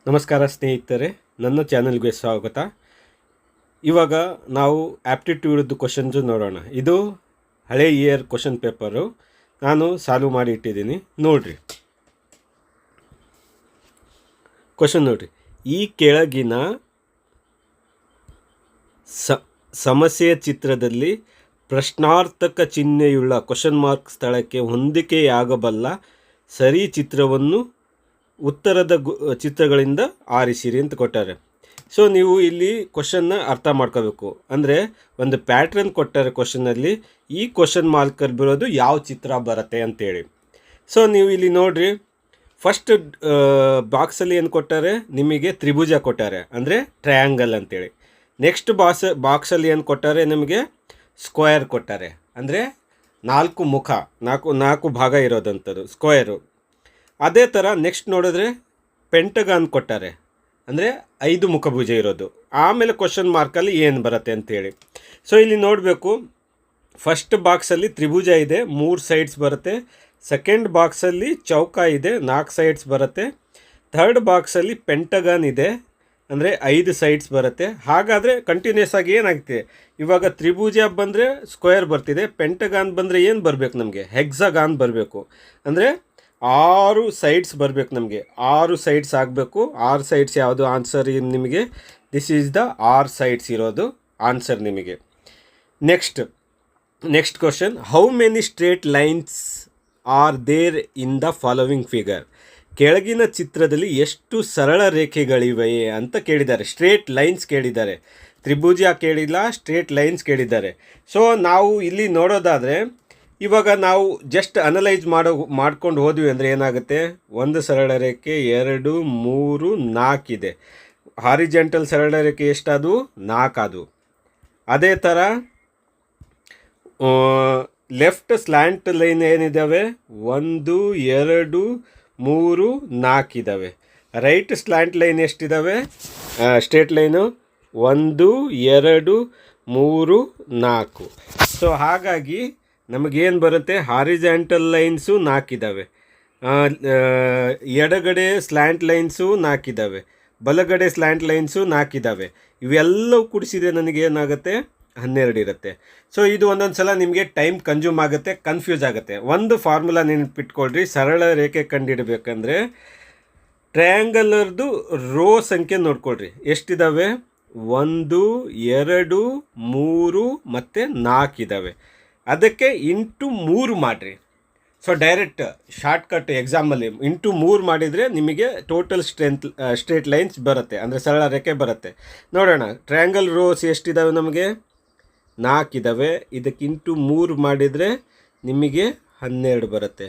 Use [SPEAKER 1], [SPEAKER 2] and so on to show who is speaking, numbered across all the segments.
[SPEAKER 1] ನಮಸ್ಕಾರ ಸ್ನೇಹಿತರೆ, ನನ್ನ ಚಾನಲ್ಗೆ ಸ್ವಾಗತ. ಇವಾಗ ನಾವು ಆ್ಯಪ್ಟಿಟ್ಯೂಡ್ದು ಕ್ವಶನ್ಸು ನೋಡೋಣ. ಇದು ಹಳೆ ಇಯರ್ ಕ್ವಶನ್ ಪೇಪರು ನಾನು ಸಾಲ್ವ್ ಮಾಡಿ ಇಟ್ಟಿದ್ದೀನಿ. ನೋಡಿರಿ, ಕ್ವಶನ್ ನೋಡಿರಿ. ಈ ಕೆಳಗಿನ ಸಮಸ್ಯೆಯ ಚಿತ್ರದಲ್ಲಿ ಪ್ರಶ್ನಾರ್ಥಕ ಚಿಹ್ನೆಯುಳ್ಳ ಕ್ವಶನ್ ಮಾರ್ಕ್ ಸ್ಥಳಕ್ಕೆ ಹೊಂದಿಕೆಯಾಗಬಲ್ಲ ಸರಿ ಚಿತ್ರವನ್ನು ಉತ್ತರದ ಚಿತ್ರಗಳಿಂದ ಆರಿಸಿರಿ ಅಂತ ಕೊಟ್ಟಾರೆ. ಸೊ ನೀವು ಇಲ್ಲಿ ಕ್ವಶನ್ನ ಅರ್ಥ ಮಾಡ್ಕೋಬೇಕು. ಅಂದರೆ ಒಂದು ಪ್ಯಾಟ್ರನ್ ಕೊಟ್ಟಾರೆ ಕ್ವಶನಲ್ಲಿ, ಈ ಕ್ವಶನ್ ಮಾರ್ಕಲ್ಲಿ ಬರೋದು ಯಾವ ಚಿತ್ರ ಬರುತ್ತೆ ಅಂತೇಳಿ. ಸೊ ನೀವು ಇಲ್ಲಿ ನೋಡಿರಿ, ಫಸ್ಟ್ ಬಾಕ್ಸಲ್ಲಿ ಏನು ಕೊಟ್ಟಾರೆ, ನಿಮಗೆ ತ್ರಿಭುಜ ಕೊಟ್ಟಾರೆ, ಅಂದರೆ ಟ್ರಯಾಂಗಲ್ ಅಂತೇಳಿ. ನೆಕ್ಸ್ಟ್ ಬಾಕ್ಸಲ್ಲಿ ಏನು ಕೊಟ್ಟಾರೆ, ನಿಮಗೆ ಸ್ಕ್ವೇರ್ ಕೊಟ್ಟಾರೆ, ಅಂದರೆ ನಾಲ್ಕು ಮುಖ, ನಾಲ್ಕು ಭಾಗ ಇರೋದಂಥದ್ದು ಸ್ಕ್ವೇರು. ಅದೇ ಥರ ನೆಕ್ಸ್ಟ್ ನೋಡಿದ್ರೆ ಪೆಂಟಗಾನ್ ಕೊಟ್ಟಾರೆ, ಅಂದರೆ 5 ಮುಖಭುಜ ಇರೋದು. ಆಮೇಲೆ ಕ್ವಶನ್ ಮಾರ್ಕಲ್ಲಿ ಏನು ಬರುತ್ತೆ ಅಂತೇಳಿ. ಸೊ ಇಲ್ಲಿ ನೋಡಬೇಕು, ಫಸ್ಟ್ ಬಾಕ್ಸಲ್ಲಿ ತ್ರಿಭುಜ ಇದೆ, 3 ಸೈಡ್ಸ್ ಬರುತ್ತೆ. ಸೆಕೆಂಡ್ ಬಾಕ್ಸಲ್ಲಿ ಚೌಕ ಇದೆ, 4 ಸೈಡ್ಸ್ ಬರುತ್ತೆ. ಥರ್ಡ್ ಬಾಕ್ಸಲ್ಲಿ ಪೆಂಟಗಾನ್ ಇದೆ, ಅಂದರೆ 5 ಸೈಡ್ಸ್ ಬರುತ್ತೆ. ಹಾಗಾದರೆ ಕಂಟಿನ್ಯೂಸ್ ಆಗಿ ಏನಾಗ್ತಿದೆ, ಇವಾಗ ತ್ರಿಭುಜ ಬಂದರೆ ಸ್ಕ್ವೇರ್ ಬರ್ತಿದೆ, ಪೆಂಟಗಾನ್ ಬಂದರೆ ಏನು ಬರಬೇಕು, ನಮಗೆ ಹೆಕ್ಸಾಗಾನ್ ಬರಬೇಕು. ಅಂದರೆ 6 ಸೈಡ್ಸ್ ಬರಬೇಕು, ನಮಗೆ 6 ಸೈಡ್ಸ್ ಆಗಬೇಕು. 6 ಸೈಡ್ಸ್ ಯಾವುದು ಆನ್ಸರ್ ನಿಮಗೆ, ದಿಸ್ ಈಸ್ ದ 6 ಸೈಡ್ಸ್ ಇರೋದು ಆನ್ಸರ್ ನಿಮಗೆ. Next question, how many straight lines are there in the following figure. ಕೆಳಗಿನ ಚಿತ್ರದಲ್ಲಿ ಎಷ್ಟು ಸರಳ ರೇಖೆಗಳಿವೆ ಅಂತ ಕೇಳಿದ್ದಾರೆ. ಸ್ಟ್ರೇಟ್ ಲೈನ್ಸ್ ಕೇಳಿದ್ದಾರೆ, ತ್ರಿಭುಜ ಕೇಳಿಲ್ಲ, ಸ್ಟ್ರೇಟ್ ಲೈನ್ಸ್ ಕೇಳಿದ್ದಾರೆ. ಸೊ ನಾವು ಇಲ್ಲಿ ನೋಡೋದಾದರೆ, ಇವಾಗ ನಾವು ಜಸ್ಟ್ ಅನಲೈಸ್ ಮಾಡ್ಕೊಂಡು ಹೋದ್ವಿ ಅಂದರೆ ಏನಾಗುತ್ತೆ, 1 ಸರಳ ರೇಖೆ, 2, 3, 4 ಇದೆ. ಹಾರಿಜೆಂಟಲ್ ಸರಳ ರೇಖೆ ಎಷ್ಟಾದವು, 4 ಆದವು. ಅದೇ ಥರ ಲೆಫ್ಟ್ ಸ್ಲ್ಯಾಂಟ್ ಲೈನ್ ಏನಿದ್ದಾವೆ, 1, 2, 3, 4 ಇದ್ದಾವೆ. ರೈಟ್ ಸ್ಲ್ಯಾಂಟ್ ಲೈನ್ ಎಷ್ಟಿದ್ದಾವೆ, ಸ್ಟ್ರೇಟ್ ಲೈನು 1, 2, 3, 4. ಸೊ ಹಾಗಾಗಿ ನಮಗೇನು ಬರುತ್ತೆ, ಹಾರಿಜಾಂಟಲ್ ಲೈನ್ಸು 4 ಇದ್ದಾವೆ, ಎಡಗಡೆ ಸ್ಲ್ಯಾಂಟ್ ಲೈನ್ಸು 4 ಇದ್ದಾವೆ, ಬಲಗಡೆ ಸ್ಲ್ಯಾಂಟ್ ಲೈನ್ಸು 4 ಇದ್ದಾವೆ. ಇವೆಲ್ಲವೂ ಕೂಡಿಸಿದರೆ ನನಗೇನಾಗುತ್ತೆ, 12 ಇರುತ್ತೆ. ಸೊ ಇದು ಒಂದೊಂದು ಸಲ ನಿಮಗೆ ಟೈಮ್ ಕನ್ಸ್ಯೂಮ್ ಆಗುತ್ತೆ, ಕನ್ಫ್ಯೂಸ್ ಆಗುತ್ತೆ. ಒಂದು ಫಾರ್ಮುಲಾ ನೆನಪಿಟ್ಕೊಳ್ರಿ, ಸರಳ ರೇಖೆ ಕಂಡುಹಿಡಬೇಕಂದ್ರೆ ಟ್ರಯಾಂಗಲರ್ದು ರೋ ಸಂಖ್ಯೆ ನೋಡ್ಕೊಳ್ರಿ, ಎಷ್ಟಿದ್ದಾವೆ, 1, 2, 3 ಮತ್ತು 4 ಇದ್ದಾವೆ. ಅದಕ್ಕೆ ಇಂಟು 3 ಮಾಡಿರಿ. ಸೊ ಡೈರೆಕ್ಟ್ ಶಾರ್ಟ್ಕಟ್ ಎಕ್ಸಾಮಲ್ಲಿ ಇಂಟು 3 ಮಾಡಿದರೆ ನಿಮಗೆ ಟೋಟಲ್ ಸ್ಟ್ರೇಟ್ ಲೈನ್ಸ್ ಬರುತ್ತೆ, ಅಂದರೆ ಸರಳ ರೇಖೆ ಬರುತ್ತೆ. ನೋಡೋಣ, ಟ್ರಯಾಂಗಲ್ ರೋಸ್ ಎಷ್ಟಿದ್ದಾವೆ, ನಮಗೆ 4 ಇದ್ದಾವೆ. ಇದಕ್ಕೆ ಇಂಟು 3 ಮಾಡಿದರೆ ನಿಮಗೆ 12 ಬರುತ್ತೆ.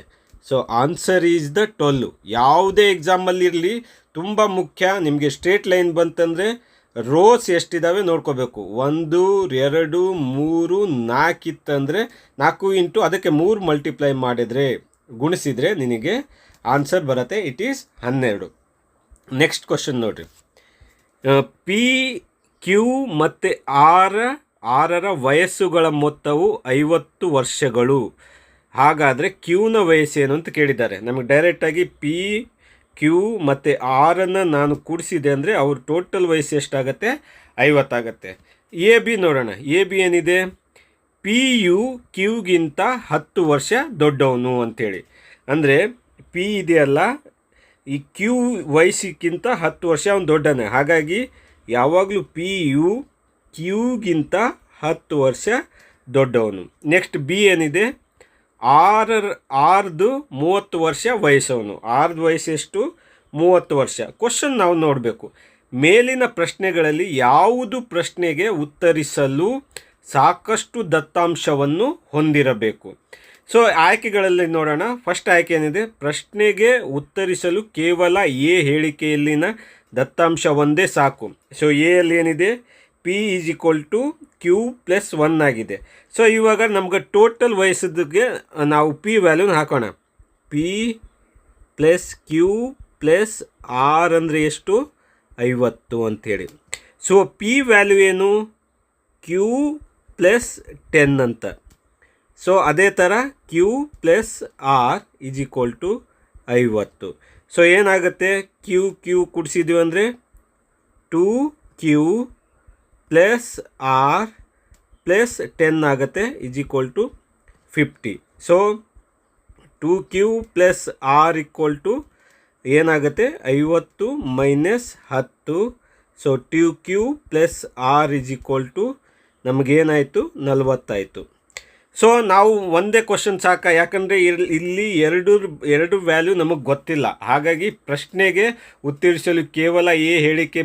[SPEAKER 1] So answer is the 12. ಯಾವುದೇ ಎಕ್ಸಾಮಲ್ಲಿ ಇರಲಿ, ತುಂಬ ಮುಖ್ಯ. ನಿಮಗೆ ಸ್ಟ್ರೇಟ್ ಲೈನ್ ಬಂತಂದರೆ ರೋಸ್ ಎಷ್ಟಿದ್ದಾವೆ ನೋಡ್ಕೋಬೇಕು. 1, 2, 3, 4 ಇತ್ತಂದರೆ 4 ಇಂಟು ಅದಕ್ಕೆ 3 ಮಲ್ಟಿಪ್ಲೈ ಮಾಡಿದರೆ, ಗುಣಿಸಿದರೆ ನಿನಗೆ ಆನ್ಸರ್ ಬರುತ್ತೆ, ಇಟ್ ಈಸ್ 12. ನೆಕ್ಸ್ಟ್ ಕ್ವಶನ್ ನೋಡಿರಿ, ಪಿ, ಕ್ಯೂ ಮತ್ತು ಆರರ ವಯಸ್ಸುಗಳ ಮೊತ್ತವು 50 ವರ್ಷಗಳು. ಹಾಗಾದರೆ ಕ್ಯೂನ ವಯಸ್ಸೇನು ಅಂತ ಕೇಳಿದ್ದಾರೆ. ನಮಗೆ ಡೈರೆಕ್ಟಾಗಿ ಪಿ, ಕ್ಯೂ ಮತ್ತು ಆರನ್ನು ನಾನು ಕೂಡಿಸಿದೆ ಅಂದರೆ ಅವ್ರ ಟೋಟಲ್ ವಯಸ್ಸು ಎಷ್ಟಾಗುತ್ತೆ, 50 ಆಗುತ್ತೆ. ಎ ಬಿ ನೋಡೋಣ. ಎ ಬಿ ಏನಿದೆ, ಪಿ ಯು ಕ್ಯೂಗಿಂತ 10 ವರ್ಷ ದೊಡ್ಡವನು ಅಂಥೇಳಿ. ಅಂದರೆ ಪಿ ಇದೆಯಲ್ಲ, ಈ ಕ್ಯೂ ವಯಸ್ಸಿಗಿಂತ 10 ವರ್ಷ ಅವನು ದೊಡ್ಡನೇ. ಹಾಗಾಗಿ ಯಾವಾಗಲೂ ಪಿ ಯು ಕ್ಯೂಗಿಂತ 10 ವರ್ಷ ದೊಡ್ಡವನು. ನೆಕ್ಸ್ಟ್ ಬಿ ಏನಿದೆ, ಆರ್ದು 30 ವರ್ಷ ವಯಸ್ಸವನು. ಆರ್ದು ವಯಸ್ಸು ಎಷ್ಟು, 30 ವರ್ಷ. ಕ್ವಶನ್ ನಾವು ನೋಡಬೇಕು, ಮೇಲಿನ ಪ್ರಶ್ನೆಗಳಲ್ಲಿ ಯಾವುದು ಪ್ರಶ್ನೆಗೆ ಉತ್ತರಿಸಲು ಸಾಕಷ್ಟು ದತ್ತಾಂಶವನ್ನು ಹೊಂದಿರಬೇಕು. ಸೊ ಆಯ್ಕೆಗಳಲ್ಲಿ ನೋಡೋಣ. ಫಸ್ಟ್ ಆಯ್ಕೆ ಏನಿದೆ, ಪ್ರಶ್ನೆಗೆ ಉತ್ತರಿಸಲು ಕೇವಲ ಎ ಹೇಳಿಕೆಯಲ್ಲಿನ ದತ್ತಾಂಶ ಒಂದೇ ಸಾಕು. ಸೊ ಎ ಅಲ್ಲಿ ಏನಿದೆ, P is equal to Q plus 1 ಆಗಿದೆ. ಸೊ ಇವಾಗ ನಮ್ಗೆ ಟೋಟಲ್ ವಯಸ್ಸಿಗೆ ನಾವು ಪಿ ವ್ಯಾಲ್ಯೂನ ಹಾಕೋಣ. P plus Q plus R ಅಂದರೆ ಎಷ್ಟು, 50 ಅಂಥೇಳಿ. ಸೊ ಪಿ ವ್ಯಾಲ್ಯೂ ಏನು, ಕ್ಯೂ ಪ್ಲಸ್ 10 ಅಂತ. ಸೊ ಅದೇ ಥರ Q plus R is equal to 50. So ಏನಾಗುತ್ತೆ, ಕ್ಯೂ ಕ್ಯೂ ಕೂಡಿಸಿದ್ವಿ ಅಂದರೆ 2Q ಪ್ಲಸ್ R ಪ್ಲಸ್ 10 ಆಗುತ್ತೆ = 50. ಸೊ 2Q ಪ್ಲಸ್ R = ಏನಾಗುತ್ತೆ 50 minus 10. So 2Q plus R = ನಮಗೇನಾಯಿತು 40 ಆಯಿತು. ಸೊ ನಾವು ಒಂದೇ ಕ್ವಶನ್ ಸಾಕ, ಯಾಕಂದರೆ ಇಲ್ಲಿ ಎರಡು ವ್ಯಾಲ್ಯೂ ನಮಗೆ ಗೊತ್ತಿಲ್ಲ. ಹಾಗಾಗಿ ಪ್ರಶ್ನೆಗೆ ಉತ್ತರಿಸಲು ಕೇವಲ ಹೇಳಿಕೆ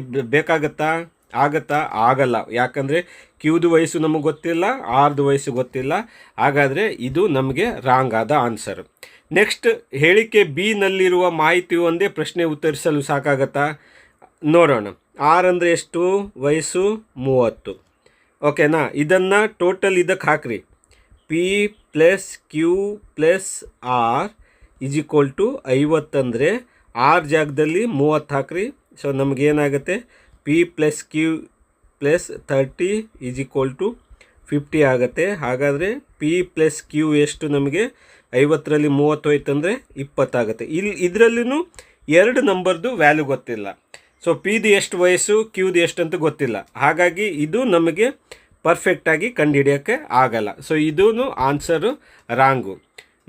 [SPEAKER 1] ಆಗಲ್ಲ. ಯಾಕಂದರೆ ಕ್ಯೂದು ವಯಸ್ಸು ನಮಗೆ ಗೊತ್ತಿಲ್ಲ, ಆರ್ದು ವಯಸ್ಸು ಗೊತ್ತಿಲ್ಲ. ಹಾಗಾದರೆ ಇದು ನಮಗೆ ರಾಂಗ್ ಆದ ಆನ್ಸರ್. ನೆಕ್ಸ್ಟ್, ಹೇಳಿಕೆ ಬಿ ನಲ್ಲಿರುವ ಮಾಹಿತಿ ಒಂದೇ ಪ್ರಶ್ನೆ ಉತ್ತರಿಸಲು ಸಾಕಾಗತ್ತಾ ನೋಡೋಣ. ಆರ್ ಅಂದರೆ ಎಷ್ಟು, ವಯಸ್ಸು 30. ಓಕೆನಾ. ಇದನ್ನು ಟೋಟಲ್ ಇದಕ್ಕೆ ಹಾಕ್ರಿ, P plus Q plus R = 50 ಅಂದರೆ R ಜಾಗದಲ್ಲಿ 30 ಹಾಕ್ರಿ. ಸೊ ನಮಗೇನಾಗುತ್ತೆ, P ಪ್ಲಸ್ Q ಪ್ಲಸ್ 30 = 50 ಆಗುತ್ತೆ. ಹಾಗಾದರೆ P ಪ್ಲಸ್ Q ಎಷ್ಟು, ನಮಗೆ 50ರಲ್ಲಿ 30 ಹೋಯ್ತಂದರೆ 20 ಆಗುತ್ತೆ. ಇದರಲ್ಲೂ 2 ನಂಬರ್ದು ವ್ಯಾಲ್ಯೂ ಗೊತ್ತಿಲ್ಲ. ಸೊ ಪಿದು ಎಷ್ಟು ವಯಸ್ಸು, ಕ್ಯೂದು ಎಷ್ಟು ಅಂತ ಗೊತ್ತಿಲ್ಲ. ಹಾಗಾಗಿ ಇದು ನಮಗೆ ಪರ್ಫೆಕ್ಟಾಗಿ ಕಂಡುಹಿಡಿಯೋಕ್ಕೆ ಆಗಲ್ಲ. ಸೊ ಇದೂ ಆನ್ಸರು ರಾಂಗು.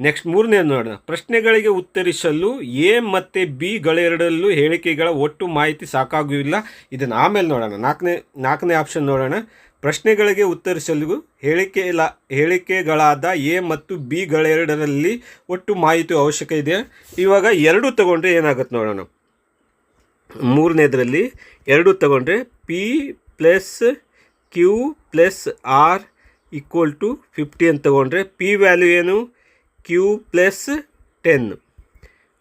[SPEAKER 1] ನೆಕ್ಸ್ಟ್, ಮೂರನೇ ನೋಡೋಣ. ಪ್ರಶ್ನೆಗಳಿಗೆ ಉತ್ತರಿಸಲು ಎ ಮತ್ತು ಬಿ ಗಳೆರಡರಲ್ಲೂ ಹೇಳಿಕೆಗಳ ಒಟ್ಟು ಮಾಹಿತಿ ಸಾಕಾಗುವುದಿಲ್ಲ. ಇದನ್ನು ಆಮೇಲೆ ನೋಡೋಣ. ನಾಲ್ಕನೇ ಆಪ್ಷನ್ ನೋಡೋಣ. ಪ್ರಶ್ನೆಗಳಿಗೆ ಉತ್ತರಿಸಲು ಹೇಳಿಕೆಗಳಾದ ಎ ಮತ್ತು ಬಿ ಗಳೆರಡರಲ್ಲಿ ಒಟ್ಟು ಮಾಹಿತಿ ಅವಶ್ಯಕ ಇದೆ. ಇವಾಗ 2 ತಗೊಂಡ್ರೆ ಏನಾಗುತ್ತೆ ನೋಡೋಣ. ಮೂರನೇದರಲ್ಲಿ 2 ತಗೊಂಡ್ರೆ P plus Q plus R = 50 ಅಂತ ತಗೊಂಡ್ರೆ P ವ್ಯಾಲ್ಯೂ ಏನು, Q ಪ್ಲಸ್ 10.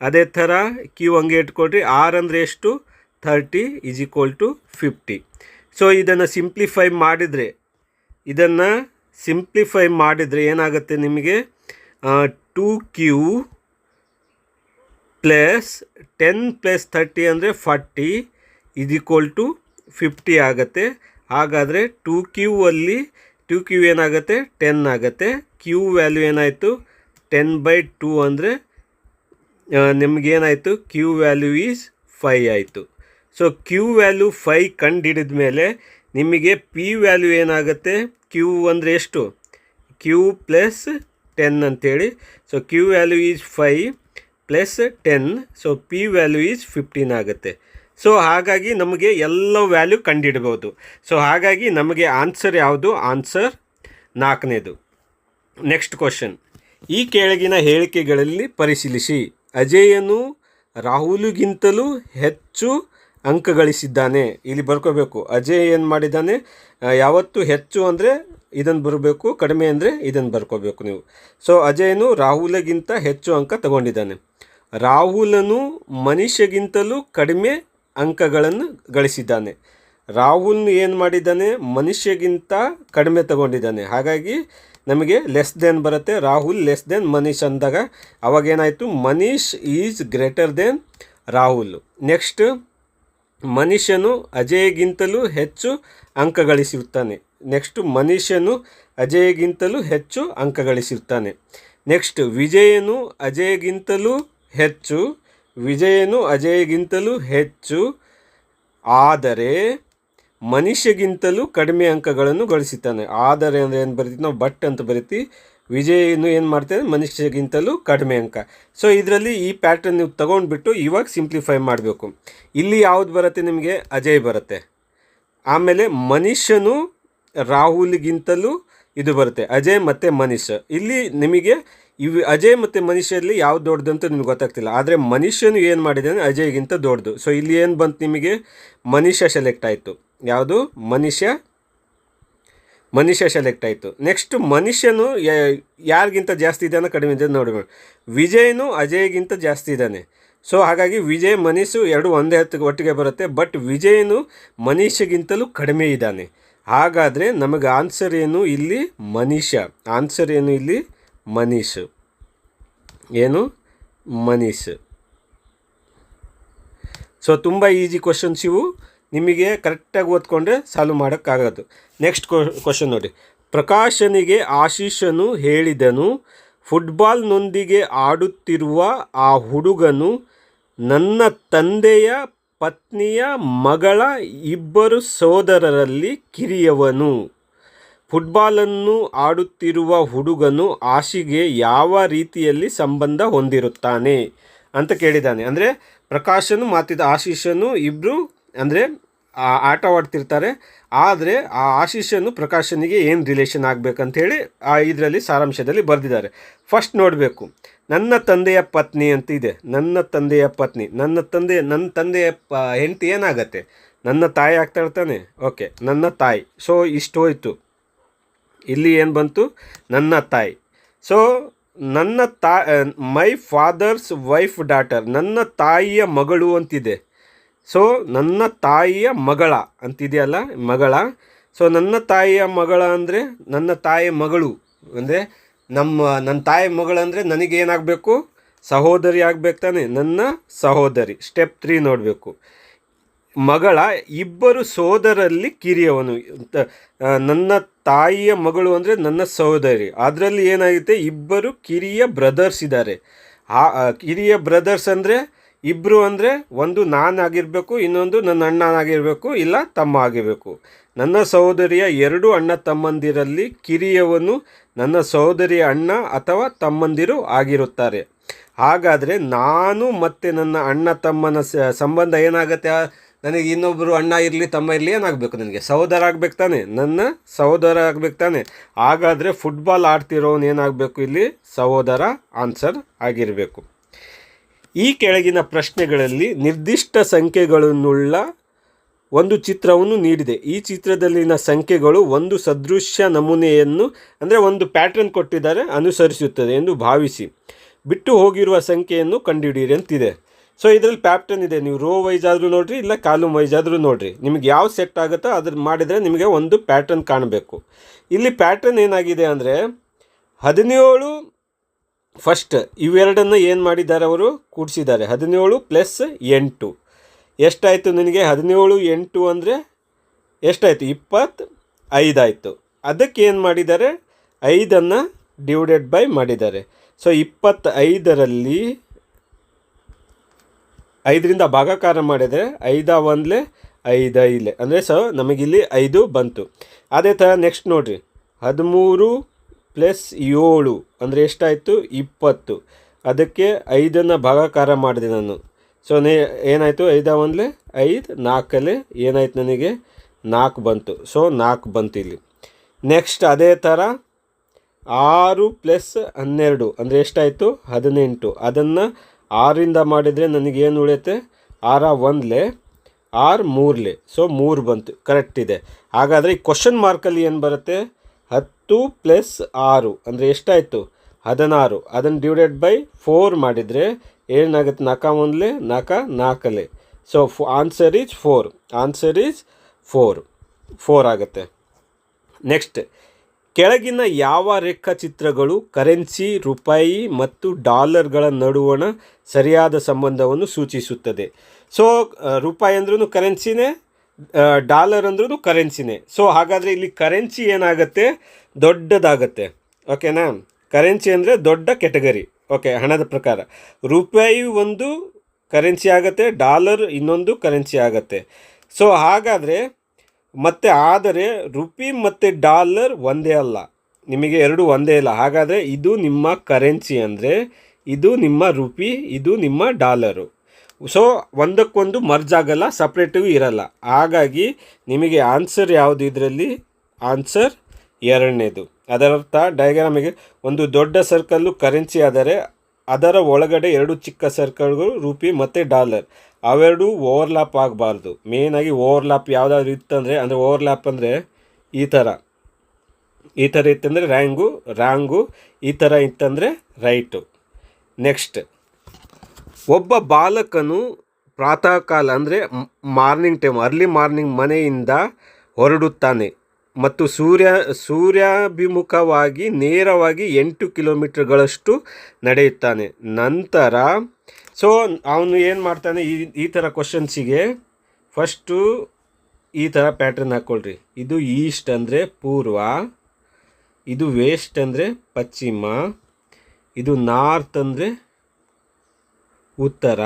[SPEAKER 1] ಅದೇ ಥರ Q ಹಂಗೆ ಇಟ್ಕೊಳ್ರಿ. R ಅಂದರೆ ಎಷ್ಟು, 30 = 50. ಸೊ ಇದನ್ನು ಸಿಂಪ್ಲಿಫೈ ಮಾಡಿದರೆ ಏನಾಗುತ್ತೆ ನಿಮಗೆ, 2Q ಪ್ಲಸ್ 10 ಪ್ಲಸ್ 30 ಅಂದರೆ 40 = 50 ಆಗುತ್ತೆ. ಹಾಗಾದರೆ 2Q ಏನಾಗುತ್ತೆ, 10 ಆಗುತ್ತೆ. Q ವ್ಯಾಲ್ಯೂ ಏನಾಯಿತು, 10/2 ಅಂದರೆ ನಿಮಗೇನಾಯಿತು, Q ವ್ಯಾಲ್ಯೂ ಈಸ್ 5 ಆಯಿತು. ಸೊ Q ವ್ಯಾಲ್ಯೂ 5 ಕಂಡು ಹಿಡಿದ ಮೇಲೆ ನಿಮಗೆ P ವ್ಯಾಲ್ಯೂ ಏನಾಗುತ್ತೆ, Q ಅಂದರೆ ಎಷ್ಟು, Q ಪ್ಲಸ್ 10 ಅಂತೇಳಿ. So Q value is 5 plus 10. So P value is 15 ಆಗುತ್ತೆ. ಸೊ ಹಾಗಾಗಿ ನಮಗೆ ಎಲ್ಲ ವ್ಯಾಲ್ಯೂ ಕಂಡುಹಿಡ್ಬೋದು. ಸೊ ಹಾಗಾಗಿ ನಮಗೆ ಆನ್ಸರ್ ಯಾವುದು, ಆನ್ಸರ್ 4ನೇದು. Next question. ಈ ಕೆಳಗಿನ ಹೇಳಿಕೆಗಳಲ್ಲಿ ಪರಿಶೀಲಿಸಿ. ಅಜಯನು ರಾಹುಲ್ಗಿಂತಲೂ ಹೆಚ್ಚು ಅಂಕ ಗಳಿಸಿದ್ದಾನೆ. ಇಲ್ಲಿ ಬರ್ಕೋಬೇಕು. ಅಜಯ್ ಏನು ಮಾಡಿದ್ದಾನೆ, ಯಾವತ್ತು ಹೆಚ್ಚು ಅಂದರೆ ಇದನ್ನು ಬರಬೇಕು, ಕಡಿಮೆ ಅಂದರೆ ಇದನ್ನು ಬರ್ಕೋಬೇಕು ನೀವು. ಸೊ ಅಜಯನು ರಾಹುಲ್ಗಿಂತ ಹೆಚ್ಚು ಅಂಕ ತಗೊಂಡಿದ್ದಾನೆ. ರಾಹುಲನು ಮನುಷ್ಯಗಿಂತಲೂ ಕಡಿಮೆ ಅಂಕಗಳನ್ನು ಗಳಿಸಿದ್ದಾನೆ. ರಾಹುಲ್ ಏನು ಮಾಡಿದ್ದಾನೆ, ಮನುಷ್ಯಗಿಂತ ಕಡಿಮೆ ತಗೊಂಡಿದ್ದಾನೆ. ಹಾಗಾಗಿ ನಮಗೆ ಲೆಸ್ ದೆನ್ ಬರುತ್ತೆ. ರಾಹುಲ್ ಲೆಸ್ ದೆನ್ ಮನೀಶ್ ಅಂದಾಗ ಅವಾಗೇನಾಯಿತು, Manish is greater than Rahul. Next, ಮನುಷ್ಯನು ಅಜಯ್ಗಿಂತಲೂ ಹೆಚ್ಚು ಅಂಕ ಗಳಿಸಿರ್ತಾನೆ. ನೆಕ್ಸ್ಟ್, ಮನುಷ್ಯನು ಅಜಯ್ಗಿಂತಲೂ ಹೆಚ್ಚು ಅಂಕ ಗಳಿಸಿರ್ತಾನೆ. ನೆಕ್ಸ್ಟ್, ವಿಜಯನು ಅಜಯ್ಗಿಂತಲೂ ಹೆಚ್ಚು ಆದರೆ ಮನುಷ್ಯಗಿಂತಲೂ ಕಡಿಮೆ ಅಂಕಗಳನ್ನು ಗಳಿಸುತ್ತಾನೆ. ಆದರೆ ಅಂದರೆ ಏನು ಬರಿತೀವಿ ನಾವು, ಬಟ್ ಅಂತ ಬರಿತೀವಿ. ವಿಜಯನು ಏನು ಮಾಡ್ತಾನೆ, ಮನುಷ್ಯಗಿಂತಲೂ ಕಡಿಮೆ ಅಂಕ. ಸೊ ಇದರಲ್ಲಿ ಈ ಪ್ಯಾಟರ್ನ್ ನೀವು ತೊಗೊಂಡ್ಬಿಟ್ಟು ಇವಾಗ ಸಿಂಪ್ಲಿಫೈ ಮಾಡಬೇಕು. ಇಲ್ಲಿ ಯಾವುದು ಬರುತ್ತೆ ನಿಮಗೆ, ಅಜಯ್ ಬರುತ್ತೆ. ಆಮೇಲೆ ಮನುಷ್ಯನು ರಾಹುಲ್ಗಿಂತಲೂ ಇದು ಬರುತ್ತೆ, ಅಜಯ್ ಮತ್ತು ಮನೀಶ್. ಇಲ್ಲಿ ನಿಮಗೆ ಅಜಯ್ ಮತ್ತು ಮನುಷ್ಯಲ್ಲಿ ಯಾವ್ದು ದೊಡ್ಡದು ಅಂತ ನಿಮ್ಗೆ ಗೊತ್ತಾಗ್ತಿಲ್ಲ. ಆದರೆ ಮನುಷ್ಯನು ಏನು ಮಾಡಿದ್ದಾನೆ, ಅಜಯ್ಗಿಂತ ದೊಡ್ಡದು. ಸೊ ಇಲ್ಲಿ ಏನು ಬಂತು ನಿಮಗೆ, ಮನುಷ್ಯ ಸೆಲೆಕ್ಟ್ ಆಯಿತು. ಯಾವುದು, ಮನುಷ್ಯ ಸೆಲೆಕ್ಟ್ ಆಯಿತು. ನೆಕ್ಸ್ಟ್, ಮನುಷ್ಯನು ಯಾರಿಗಿಂತ ಜಾಸ್ತಿ ಇದ್ದಾನೆ, ಕಡಿಮೆ ಇದ್ದಾನೆ ನೋಡಿ. ವಿಜಯನು ಅಜಯ್ಗಿಂತ ಜಾಸ್ತಿ ಇದ್ದಾನೆ. ಸೊ ಹಾಗಾಗಿ ವಿಜಯ್ ಮನೀಶು ಎರಡು ಒಂದೇ ಒಟ್ಟಿಗೆ ಬರುತ್ತೆ. ಬಟ್ ವಿಜಯನು ಮನುಷ್ಯಗಿಂತಲೂ ಕಡಿಮೆ ಇದ್ದಾನೆ. ಹಾಗಾದರೆ ನಮಗೆ ಆನ್ಸರ್ ಏನು ಇಲ್ಲಿ, ಮನುಷ್ಯ. ಆನ್ಸರ್ ಏನು ಇಲ್ಲಿ, ಮನೀಶ್. ಏನು, ಮನೀಶ್. ಸೊ ತುಂಬ ಈಸಿ ಕ್ವಶನ್ಸ್ ಇವು, ನಿಮಗೆ ಕರೆಕ್ಟಾಗಿ ಓದ್ಕೊಂಡ್ರೆ ಸಾಲ್ವ್ ಮಾಡೋಕ್ಕಾಗೋದು. ನೆಕ್ಸ್ಟ್ ಕ್ವಶನ್ ನೋಡಿ. ಪ್ರಕಾಶನಿಗೆ ಆಶೀಷನು ಹೇಳಿದನು, ಫುಟ್ಬಾಲ್ನೊಂದಿಗೆ ಆಡುತ್ತಿರುವ ಆ ಹುಡುಗನು ನನ್ನ ತಂದೆಯ ಪತ್ನಿಯ ಮಗಳ ಇಬ್ಬರು ಸೋದರರಲ್ಲಿ ಕಿರಿಯವನು. ಫುಟ್ಬಾಲನ್ನು ಆಡುತ್ತಿರುವ ಹುಡುಗನು ಆಶಿಗೆ ಯಾವ ರೀತಿಯಲ್ಲಿ ಸಂಬಂಧ ಹೊಂದಿರುತ್ತಾನೆ ಅಂತ ಕೇಳಿದ್ದಾನೆ. ಅಂದರೆ ಪ್ರಕಾಶನು ಮತ್ತು ಆಶೀಷನು ಇಬ್ಬರು ಅಂದರೆ ಆಟವಾಡ್ತಿರ್ತಾರೆ. ಆದರೆ ಆ ಆಶೀಷನು ಪ್ರಕಾಶನಿಗೆ ಏನು ರಿಲೇಷನ್ ಆಗಬೇಕಂತೇಳಿ ಇದರಲ್ಲಿ ಸಾರಾಂಶದಲ್ಲಿ ಬರೆದಿದ್ದಾರೆ. ಫಸ್ಟ್ ನೋಡಬೇಕು, ನನ್ನ ತಂದೆಯ ಪತ್ನಿ ಅಂತ ಇದೆ. ನನ್ನ ತಂದೆಯ ಪತ್ನಿ, ನನ್ನ ತಂದೆಯ ಹೆಂಡತಿ ಏನಾಗತ್ತೆ? ನನ್ನ ತಾಯಿ ಆಗ್ತಾ ಇರ್ತಾನೆ. ಓಕೆ, ನನ್ನ ತಾಯಿ. ಸೊ ಇಷ್ಟು ಹೋಯ್ತು. ಇಲ್ಲಿ ಏನು ಬಂತು? ನನ್ನ ತಾಯಿ. ಸೊ ನನ್ನ ಮೈ ಫಾದರ್ಸ್ ವೈಫ್ ಡಾಟರ್, ನನ್ನ ತಾಯಿಯ ಮಗಳು ಅಂತಿದೆ. ಸೊ ನನ್ನ ತಾಯಿಯ ಮಗಳ ಅಂತಿದೆಯಲ್ಲ, ಮಗಳ. ಸೊ ನನ್ನ ತಾಯಿಯ ಮಗಳ ಅಂದರೆ ನನ್ನ ತಾಯಿಯ ಮಗಳು ಅಂದರೆ ನನ್ನ ತಾಯಿ ಮಗಳಂದರೆ ನನಗೇನಾಗಬೇಕು? ಸಹೋದರಿ ಆಗಬೇಕು ತಾನೆ, ನನ್ನ ಸಹೋದರಿ. ಸ್ಟೆಪ್ 3 ನೋಡಬೇಕು. ಮಗಳ ಇಬ್ಬರು ಸೋದರಲ್ಲಿ ಕಿರಿಯವನು. ನನ್ನ ತಾಯಿಯ ಮಗಳು ಅಂದರೆ ನನ್ನ ಸಹೋದರಿ. ಅದರಲ್ಲಿ ಏನಾಗುತ್ತೆ? ಇಬ್ಬರು ಕಿರಿಯ ಬ್ರದರ್ಸ್ ಇದ್ದಾರೆ. ಕಿರಿಯ ಬ್ರದರ್ಸ್ ಅಂದರೆ ಇಬ್ಬರು ಅಂದರೆ ಒಂದು ನಾನಾಗಿರಬೇಕು, ಇನ್ನೊಂದು ನನ್ನ ಅಣ್ಣನಾಗಿರಬೇಕು, ಇಲ್ಲ ತಮ್ಮ ಆಗಿರಬೇಕು. ನನ್ನ ಸಹೋದರಿಯ 2 ಅಣ್ಣ ತಮ್ಮಂದಿರಲ್ಲಿ ಕಿರಿಯವನು ನನ್ನ ಸಹೋದರಿಯ ಅಣ್ಣ ಅಥವಾ ತಮ್ಮಂದಿರು ಆಗಿರುತ್ತಾರೆ. ಹಾಗಾದರೆ ನಾನು ಮತ್ತು ನನ್ನ ಅಣ್ಣ ತಮ್ಮನ ಸಂಬಂಧ ಏನಾಗುತ್ತೆ? ನನಗೆ ಇನ್ನೊಬ್ಬರು ಅಣ್ಣ ಇರಲಿ ತಮ್ಮ ಇರಲಿ ಏನಾಗಬೇಕು? ನನಗೆ ಸಹೋದರ ಆಗಬೇಕು ತಾನೆ, ನನ್ನ ಸಹೋದರ ಆಗಬೇಕು ತಾನೆ. ಹಾಗಾದರೆ ಫುಟ್ಬಾಲ್ ಆಡ್ತಿರೋನು ಏನಾಗಬೇಕು? ಇಲ್ಲಿ ಸಹೋದರ ಆನ್ಸರ್ ಆಗಿರಬೇಕು. ಈ ಕೆಳಗಿನ ಪ್ರಶ್ನೆಗಳಲ್ಲಿ ನಿರ್ದಿಷ್ಟ ಸಂಖ್ಯೆಗಳನ್ನುಳ್ಳ ಒಂದು ಚಿತ್ರವನ್ನು ನೀಡಿದೆ. ಈ ಚಿತ್ರದಲ್ಲಿನ ಸಂಖ್ಯೆಗಳು ಒಂದು ಸದೃಶ್ಯ ನಮೂನೆಯನ್ನು ಅಂದರೆ ಒಂದು ಪ್ಯಾಟ್ರನ್ ಕೊಟ್ಟಿದ್ದಾರೆ ಅನುಸರಿಸುತ್ತದೆ ಎಂದು ಭಾವಿಸಿ ಬಿಟ್ಟು ಹೋಗಿರುವ ಸಂಖ್ಯೆಯನ್ನು ಕಂಡುಹಿಡಿಯಿರಿ ಅಂತಿದೆ. ಸೊ ಇದರಲ್ಲಿ ಪ್ಯಾಟ್ರನ್ ಇದೆ. ನೀವು ರೋ ವೈಸ್ ಆದರೂ ನೋಡಿರಿ, ಇಲ್ಲ ಕಾಲಮ್ ವೈಸ್ ಆದರೂ ನೋಡಿರಿ. ನಿಮಗೆ ಯಾವ ಸೆಟ್ ಆಗುತ್ತೋ ಅದ್ರ ಮಾಡಿದರೆ ನಿಮಗೆ ಒಂದು ಪ್ಯಾಟ್ರನ್ ಕಾಣಬೇಕು. ಇಲ್ಲಿ ಪ್ಯಾಟ್ರನ್ ಏನಾಗಿದೆ ಅಂದರೆ 17 ಫಸ್ಟ್ ಇವೆರಡನ್ನು ಏನು ಮಾಡಿದ್ದಾರೆ? ಅವರು ಕೂಡಿಸಿದ್ದಾರೆ. 17 + 8 ಎಷ್ಟಾಯಿತು ನಿನಗೆ? 17 8 ಅಂದರೆ ಎಷ್ಟಾಯಿತು? 25 ಆಯಿತು. ಅದಕ್ಕೆ ಏನು ಮಾಡಿದ್ದಾರೆ? 5 ಡಿವೈಡೆಡ್ ಬೈ ಮಾಡಿದ್ದಾರೆ. ಸೊ 25ರಲ್ಲಿ 5ರಿಂದ ಭಾಗಾಕಾರ ಮಾಡಿದರೆ 5 1 5 5 ಅಂದರೆ ನಮಗಿಲ್ಲಿ 5 ಬಂತು. ಅದೇ ಥರ ನೆಕ್ಸ್ಟ್ ನೋಡಿರಿ, 13 + 7 ಅಂದರೆ ಎಷ್ಟಾಯಿತು? 20. ಅದಕ್ಕೆ 5 ಭಾಗಾಕಾರ ಮಾಡಿದೆ ನಾನು. ಸೊ ಏನಾಯಿತು? 5 1 5 4 ಏನಾಯ್ತು ನನಗೆ? 4 ಬಂತು. ಸೊ 4 ಬಂತು ಇಲ್ಲಿ. ನೆಕ್ಸ್ಟ್ ಅದೇ ಥರ 6 + 12 ಅಂದರೆ ಎಷ್ಟಾಯಿತು? 18. ಅದನ್ನು 6ರಿಂದ ಮಾಡಿದರೆ ನನಗೇನು ಉಳಿಯುತ್ತೆ? 6 1 6 3 ಸೊ 3 ಬಂತು. ಕರೆಕ್ಟ್ ಇದೆ. ಹಾಗಾದರೆ ಈ ಕ್ವಶನ್ ಮಾರ್ಕಲ್ಲಿ ಏನು ಬರುತ್ತೆ? 10 + 6 ಅಂದರೆ ಎಷ್ಟಾಯಿತು? 16. ಅದನ್ನು ಡಿವೈಡೆಡ್ ಬೈ 4 ಮಾಡಿದರೆ ಏನಾಗುತ್ತೆ? 4 1 4 4. So answer is 4. Answer is 4 ಆಗುತ್ತೆ. ನೆಕ್ಸ್ಟ್, ಕೆಳಗಿನ ಯಾವ ರೇಖಾಚಿತ್ರಗಳು ಕರೆನ್ಸಿ ರೂಪಾಯಿ ಮತ್ತು ಡಾಲರ್ಗಳ ನಡುವಣ ಸರಿಯಾದ ಸಂಬಂಧವನ್ನು ಸೂಚಿಸುತ್ತದೆ? ಸೊ ರೂಪಾಯಿ ಅಂದ್ರೂ ಕರೆನ್ಸಿನೇ, ಡಾಲರ್ ಅಂದ್ರೂ ಕರೆನ್ಸಿನೇ. ಸೊ ಹಾಗಾದರೆ ಇಲ್ಲಿ ಕರೆನ್ಸಿ ಏನಾಗುತ್ತೆ? ದೊಡ್ಡದಾಗತ್ತೆ. ಓಕೆನಾ? ಕರೆನ್ಸಿ ಅಂದರೆ ದೊಡ್ಡ ಕೆಟಗರಿ. ಓಕೆ, ಹಣದ ಪ್ರಕಾರ ರೂಪಾಯಿ ಒಂದು ಕರೆನ್ಸಿ ಆಗುತ್ತೆ, ಡಾಲರ್ ಇನ್ನೊಂದು ಕರೆನ್ಸಿ ಆಗುತ್ತೆ. ಸೊ ಹಾಗಾದರೆ ಆದರೆ ರುಪಿ ಮತ್ತು ಡಾಲರ್ ಒಂದೇ ಅಲ್ಲ, ನಿಮಗೆ ಎರಡು ಒಂದೇ ಇಲ್ಲ. ಹಾಗಾದರೆ ಇದು ನಿಮ್ಮ ಕರೆನ್ಸಿ ಅಂದರೆ ಇದು ನಿಮ್ಮ ರುಪಿ, ಇದು ನಿಮ್ಮ ಡಾಲರು. ಸೊ ಒಂದಕ್ಕೊಂದು ಮರ್ಜ್ ಆಗಲ್ಲ, ಸಪ್ರೇಟಿಗೂ ಇರಲ್ಲ. ಹಾಗಾಗಿ ನಿಮಗೆ ಆನ್ಸರ್ ಯಾವುದು ಇದರಲ್ಲಿ? ಆನ್ಸರ್ 2ನೇದು. ಅದರರ್ಥ ಡಯಾಗ್ರಾಮಿಗೆ ಒಂದು ದೊಡ್ಡ ಸರ್ಕಲ್ಲು ಕರೆನ್ಸಿ ಆದರೆ ಅದರ ಒಳಗಡೆ 2 ಚಿಕ್ಕ ಸರ್ಕಲ್ಗಳು ರುಪಿ ಮತ್ತು ಡಾಲರ್, ಅವೆರಡು ಓವರ್ಲ್ಯಾಪ್ ಆಗಬಾರ್ದು. ಮೇಯ್ನಾಗಿ ಓವರ್ಲ್ಯಾಪ್ ಯಾವುದಾದ್ರು ಇತ್ತಂದರೆ, ಅಂದರೆ ಓವರ್ಲ್ಯಾಪ್ ಅಂದರೆ ಈ ಥರ ಇತ್ತಂದರೆ ರಾಂಗು, ಈ ಥರ ಇತ್ತಂದರೆ ರೈಟು. ನೆಕ್ಸ್ಟ್, ಒಬ್ಬ ಬಾಲಕನು ಪ್ರಾತಃ ಕಾಲ ಅಂದರೆ ಮಾರ್ನಿಂಗ್ ಟೈಮ್, ಅರ್ಲಿ ಮಾರ್ನಿಂಗ್ ಮನೆಯಿಂದ ಹೊರಡುತ್ತಾನೆ ಮತ್ತು ಸೂರ್ಯಾಭಿಮುಖವಾಗಿ ನೇರವಾಗಿ 8 ಕಿಲೋಮೀಟರ್ಗಳಷ್ಟು ನಡೆಯುತ್ತಾನೆ. ನಂತರ ಅವನು ಏನು ಮಾಡ್ತಾನೆ? ಈ ಥರ ಕ್ವಶನ್ಸಿಗೆ ಫಸ್ಟು ಈ ಥರ ಪ್ಯಾಟ್ರನ್ ಹಾಕ್ಕೊಳ್ರಿ. ಇದು ಈಸ್ಟ್ ಅಂದರೆ ಪೂರ್ವ, ಇದು ವೆಸ್ಟ್ ಅಂದರೆ ಪಶ್ಚಿಮ, ಇದು ನಾರ್ತ್ ಅಂದರೆ ಉತ್ತರ,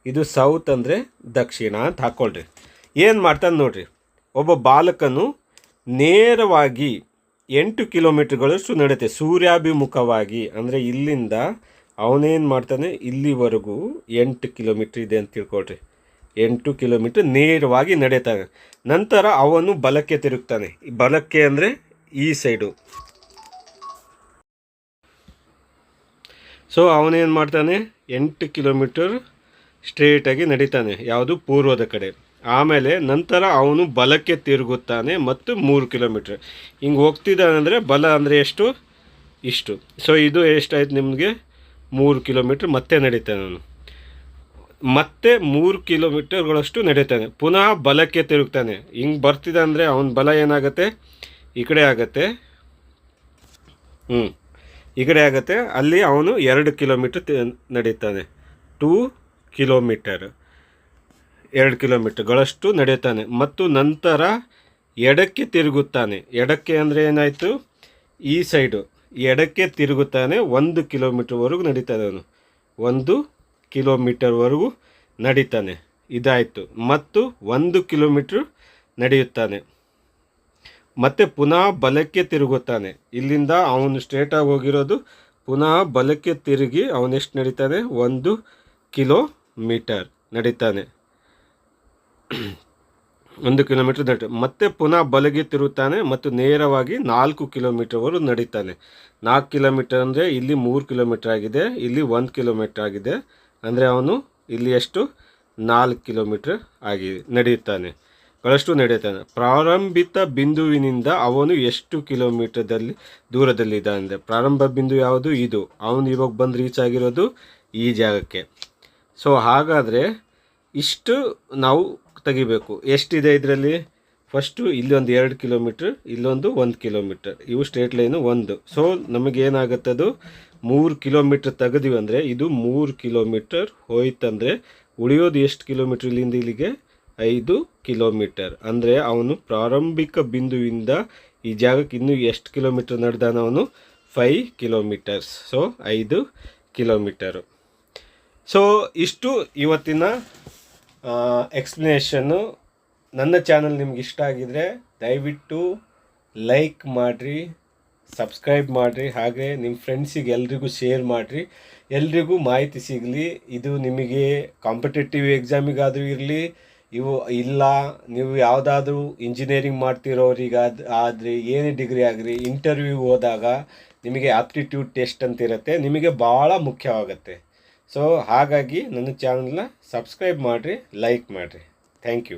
[SPEAKER 1] ಇದು ಸೌತ್ ಅಂದರೆ ದಕ್ಷಿಣ ಅಂತ ಹಾಕ್ಕೊಳ್ರಿ. ಏನು ಮಾಡ್ತಾನೆ ನೋಡ್ರಿ, ಒಬ್ಬ ಬಾಲಕನು ನೇರವಾಗಿ 8 ಕಿಲೋಮೀಟ್ರ್ಗಳಷ್ಟು ನಡೆಯುತ್ತೆ ಸೂರ್ಯಾಭಿಮುಖವಾಗಿ. ಅಂದರೆ ಇಲ್ಲಿಂದ ಅವನೇನು ಮಾಡ್ತಾನೆ, ಇಲ್ಲಿವರೆಗೂ 8 ಕಿಲೋಮೀಟ್ರ್ ಇದೆ ಅಂತ ತಿಳ್ಕೊಳ್ರಿ. 8 ಕಿಲೋಮೀಟ್ರ್ ನೇರವಾಗಿ ನಡೆಯುತ್ತಾನೆ. ನಂತರ ಅವನು ಬಲಕ್ಕೆ ತಿರುಗ್ತಾನೆ. ಬಲಕ್ಕೆ ಅಂದರೆ ಈ ಸೈಡು. ಸೊ ಅವನೇನು ಮಾಡ್ತಾನೆ, 8 ಕಿಲೋಮೀಟರ್ ಸ್ಟ್ರೇಟಾಗಿ ನಡೀತಾನೆ, ಯಾವುದು ಪೂರ್ವದ ಕಡೆ. ಆಮೇಲೆ ನಂತರ ಅವನು ಬಲಕ್ಕೆ ತಿರುಗುತ್ತಾನೆ ಮತ್ತು 3 ಕಿಲೋಮೀಟ್ರ್ ಹಿಂಗೆ ಹೋಗ್ತಿದ್ದಾನೆ. ಅಂದರೆ ಬಲ ಅಂದರೆ ಎಷ್ಟು, ಇಷ್ಟು. ಸೊ ಇದು ಎಷ್ಟಾಯ್ತು ನಿಮಗೆ, 3 ಕಿಲೋಮೀಟ್ರ್ ಮತ್ತೆ ನಡೀತಾನೆ ಅವನು. ಮತ್ತೆ 3 ಕಿಲೋಮೀಟರ್ಗಳಷ್ಟು ನಡೀತಾನೆ. ಪುನಃ ಬಲಕ್ಕೆ ತಿರುಗ್ತಾನೆ. ಹಿಂಗೆ ಬರ್ತಿದ್ದ ಅಂದರೆ ಅವನ ಬಲ ಏನಾಗುತ್ತೆ, ಈ ಕಡೆ ಆಗುತ್ತೆ. ಈ ಕಡೆ ಆಗುತ್ತೆ. ಅಲ್ಲಿ ಅವನು 2 ಕಿಲೋಮೀಟ್ರ್ ನಡೀತಾನೆ. 2 ಕಿಲೋಮೀಟರ್, 2 ಕಿಲೋಮೀಟರ್ಗಳಷ್ಟು ನಡೆಯುತ್ತಾನೆ. ಮತ್ತು ನಂತರ ಎಡಕ್ಕೆ ತಿರುಗುತ್ತಾನೆ. ಎಡಕ್ಕೆ ಅಂದರೆ ಏನಾಯಿತು, ಈ ಸೈಡು ಎಡಕ್ಕೆ ತಿರುಗುತ್ತಾನೆ. 1 ಕಿಲೋಮೀಟರ್ವರೆಗೂ ನಡೀತಾನೆ ಅವನು. 1 ಕಿಲೋಮೀಟರ್ವರೆಗೂ ನಡೀತಾನೆ. ಇದಾಯಿತು. ಮತ್ತು 1 ಕಿಲೋಮೀಟ್ರ್ ನಡೆಯುತ್ತಾನೆ. ಮತ್ತು ಪುನಃ ಬಲಕ್ಕೆ ತಿರುಗುತ್ತಾನೆ. ಇಲ್ಲಿಂದ ಅವನು ಸ್ಟ್ರೇಟಾಗಿ ಹೋಗಿರೋದು, ಪುನಃ ಬಲಕ್ಕೆ ತಿರುಗಿ ಅವನೆಷ್ಟು ನಡೀತಾನೆ, 1 ಕಿಲೋಮೀಟರ್ ನಡೀತಾನೆ. 1 ಕಿಲೋಮೀಟರ್ ಮತ್ತೆ ಪುನಃ ಬಲಗೆ ತಿರುಗುತ್ತಾನೆ ಮತ್ತು ನೇರವಾಗಿ 4 ಕಿಲೋಮೀಟರ್ವರೆಗೂ ನಡೀತಾನೆ. 4 ಕಿಲೋಮೀಟರ್ ಅಂದರೆ ಇಲ್ಲಿ 3 ಕಿಲೋಮೀಟರ್ ಆಗಿದೆ, ಇಲ್ಲಿ 1 ಕಿಲೋಮೀಟರ್ ಆಗಿದೆ. ಅಂದರೆ ಅವನು ಇಲ್ಲಿ ಎಷ್ಟು, 4 ಕಿಲೋಮೀಟರ್ ನಡೆಯುತ್ತಾನೆ. ನಡೆಯುತ್ತಾನೆ. ಪ್ರಾರಂಭಿತ ಬಿಂದುವಿನಿಂದ ಅವನು ಎಷ್ಟು ಕಿಲೋಮೀಟರ್ದಲ್ಲಿ ದೂರದಲ್ಲಿದ್ದಾನೆ ಅಂದರೆ, ಪ್ರಾರಂಭ ಬಿಂದು ಯಾವುದು, ಇದು. ಅವನು ಇವಾಗ ಬಂದು ರೀಚ್ ಆಗಿರೋದು ಈ ಜಾಗಕ್ಕೆ. ಸೊ ಹಾಗಾದರೆ ಇಷ್ಟು ನಾವು ತೆಗಿಬೇಕು. ಎಷ್ಟಿದೆ ಇದರಲ್ಲಿ, ಫಸ್ಟು ಇಲ್ಲೊಂದು 2 ಕಿಲೋಮೀಟ್ರ್, ಇಲ್ಲೊಂದು 1 ಕಿಲೋಮೀಟರ್, ಇವು ಸ್ಟ್ರೇಟ್ ಲೈನು 1. ಸೊ ನಮಗೇನಾಗುತ್ತದು, 3 ಕಿಲೋಮೀಟ್ರ್ ತೆಗೆದಿವಿ ಅಂದರೆ ಇದು 3 ಕಿಲೋಮೀಟರ್ ಹೋಯ್ತಂದರೆ ಉಳಿಯೋದು ಎಷ್ಟು ಕಿಲೋಮೀಟ್ರ್ ಇಲ್ಲಿಂದ ಇಲ್ಲಿಗೆ, 5 ಕಿಲೋಮೀಟರ್. ಅಂದರೆ ಅವನು ಪ್ರಾರಂಭಿಕ ಬಿಂದುವಿಂದ ಈ ಜಾಗಕ್ಕೆ ಇನ್ನೂ ಎಷ್ಟು ಕಿಲೋಮೀಟರ್ ನಡೆದಾನ ಅವನು, 5 ಕಿಲೋಮೀಟರ್ಸ್. So 5 kilometre. ಸೊ ಇಷ್ಟು ಇವತ್ತಿನ ಎಕ್ಸ್ಪ್ಲನೇಷನ್ನು. ನನ್ನ ಚಾನಲ್ ನಿಮ್ಗೆ ಇಷ್ಟ ಆಗಿದರೆ ದಯವಿಟ್ಟು ಲೈಕ್ ಮಾಡಿರಿ, ಸಬ್ಸ್ಕ್ರೈಬ್ ಮಾಡಿರಿ, ಹಾಗೆ ನಿಮ್ಮ ಫ್ರೆಂಡ್ಸಿಗೆ ಎಲ್ರಿಗೂ ಶೇರ್ ಮಾಡಿರಿ. ಎಲ್ರಿಗೂ ಮಾಹಿತಿ ಸಿಗಲಿ. ಇದು ನಿಮಗೆ ಕಾಂಪಿಟೇಟಿವ್ ಎಕ್ಸಾಮಿಗಾದರೂ ಇರಲಿ, ಇಲ್ಲ ನೀವು ಯಾವುದಾದ್ರೂ ಇಂಜಿನಿಯರಿಂಗ್ ಮಾಡ್ತಿರೋರಿಗಾದರೆ, ಏನೇ ಡಿಗ್ರಿ ಆಗಿರಿ, ಇಂಟರ್ವ್ಯೂಗೆ ಹೋದಾಗ ನಿಮಗೆ ಆಪ್ಟಿಟ್ಯೂಡ್ ಟೆಸ್ಟ್ ಅಂತ ಇರುತ್ತೆ, ನಿಮಗೆ ಭಾಳ ಮುಖ್ಯವಾಗುತ್ತೆ. ಸೊ ಹಾಗಾಗಿ ನನ್ನ ಚಾನಲ್ನ ಸಬ್ಸ್ಕ್ರೈಬ್ ಮಾಡಿರಿ, ಲೈಕ್ ಮಾಡಿರಿ. Thank you.